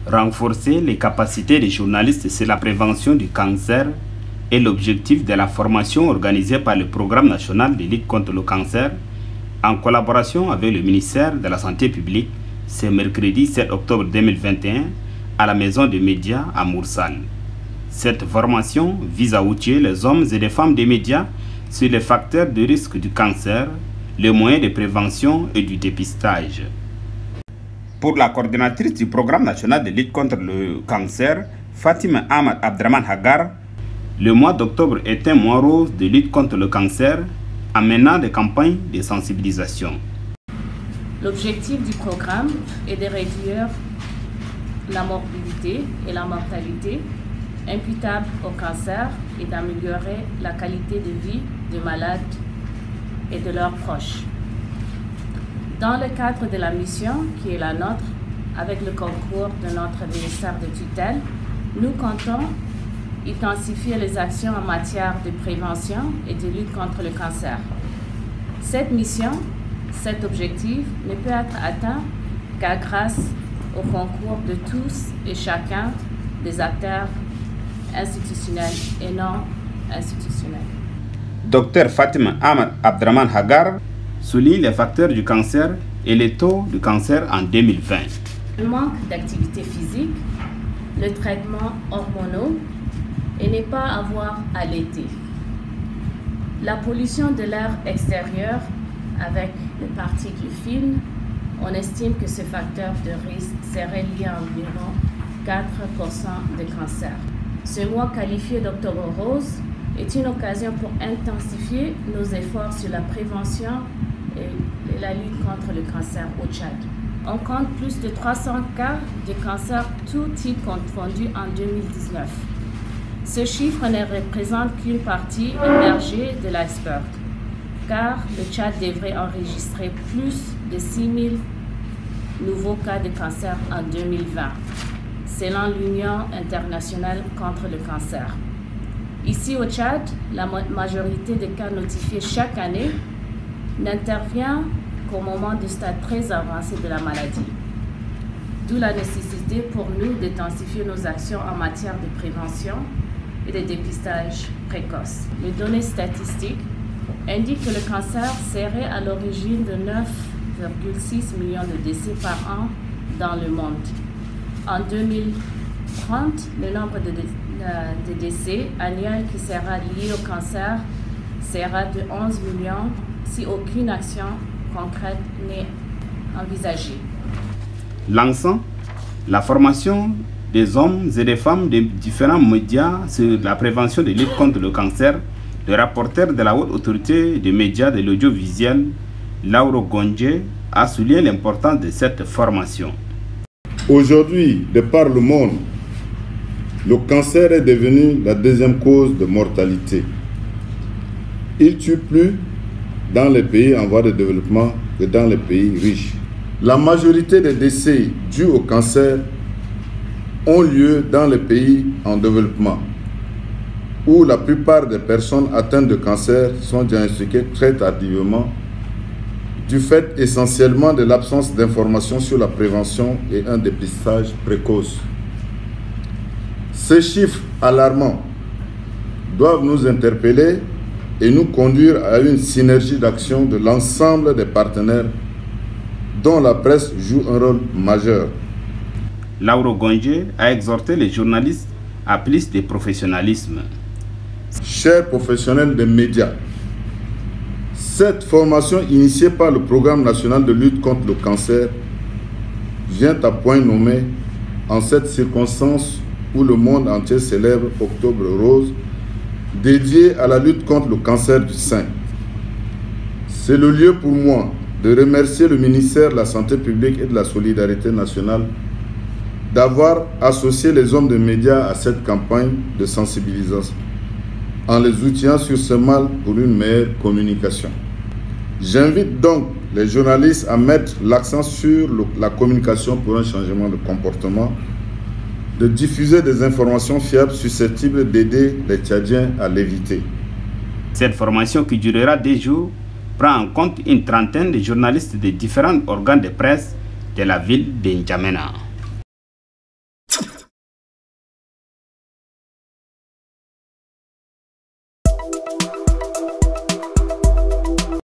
Renforcer les capacités des journalistes sur la prévention du cancer est l'objectif de la formation organisée par le Programme national de lutte contre le cancer en collaboration avec le ministère de la Santé publique ce mercredi 7 octobre 2021 à la Maison des médias à Moursal. Cette formation vise à outiller les hommes et les femmes des médias sur les facteurs de risque du cancer, les moyens de prévention et du dépistage. Pour la coordinatrice du Programme national de lutte contre le cancer, Fatima Ahmad Abdraman Hagar, le mois d'octobre est un mois rose de lutte contre le cancer en menant des campagnes de sensibilisation. L'objectif du programme est de réduire la morbidité et la mortalité imputables au cancer et d'améliorer la qualité de vie des malades et de leurs proches. Dans le cadre de la mission qui est la nôtre, avec le concours de notre ministère de tutelle, nous comptons intensifier les actions en matière de prévention et de lutte contre le cancer. Cette mission, cet objectif ne peut être atteint qu'à grâce au concours de tous et chacun des acteurs institutionnels et non institutionnels. Dr Fatima Ahmad Abdraman Hagar souligne les facteurs du cancer et les taux de cancer en 2020. Le manque d'activité physique, le traitement hormonal et ne pas avoir allaité. La pollution de l'air extérieur avec les particules fines, on estime que ce facteur de risque serait lié à environ 4% de cancer. Ce mois qualifié d'Octobre Rose est une occasion pour intensifier nos efforts sur la prévention et la lutte contre le cancer au Tchad. On compte plus de 300 cas de cancer tout type confondu en 2019. Ce chiffre ne représente qu'une partie émergée de l'iceberg, car le Tchad devrait enregistrer plus de 6 000 nouveaux cas de cancer en 2020, selon l'Union internationale contre le cancer. Ici au Tchad, la majorité des cas notifiés chaque année n'intervient qu'au moment du stade très avancé de la maladie. D'où la nécessité pour nous d'intensifier nos actions en matière de prévention et de dépistage précoce. Les données statistiques indiquent que le cancer serait à l'origine de 9,6 millions de décès par an dans le monde. En 2030, le nombre de décès annuels qui sera lié au cancer sera de 11 millions si aucune action concrète n'est envisagée. Lançant la formation des hommes et des femmes de différents médias sur la prévention de lutte contre le cancer, le rapporteur de la haute autorité des médias de l'audiovisuel, Lauro Gonje, a souligné l'importance de cette formation. Aujourd'hui, de par le monde, le cancer est devenu la deuxième cause de mortalité. Il tue plus dans les pays en voie de développement que dans les pays riches. La majorité des décès dus au cancer ont lieu dans les pays en développement, où la plupart des personnes atteintes de cancer sont diagnostiquées très tardivement, du fait essentiellement de l'absence d'informations sur la prévention et un dépistage précoce. Ces chiffres alarmants doivent nous interpeller et nous conduire à une synergie d'action de l'ensemble des partenaires dont la presse joue un rôle majeur. Lauro Gonje a exhorté les journalistes à plus de professionnalisme. Chers professionnels des médias, cette formation initiée par le Programme national de lutte contre le cancer vient à point nommé en cette circonstance où le monde entier célèbre Octobre Rose, dédié à la lutte contre le cancer du sein. C'est le lieu pour moi de remercier le ministère de la Santé publique et de la Solidarité nationale d'avoir associé les hommes de médias à cette campagne de sensibilisation, en les outillant sur ce mal pour une meilleure communication. J'invite donc les journalistes à mettre l'accent sur la communication pour un changement de comportement, de diffuser des informations fiables susceptibles d'aider les Tchadiens à l'éviter. Cette formation qui durera 2 jours prend en compte une trentaine de journalistes de différents organes de presse de la ville de N'Djamena.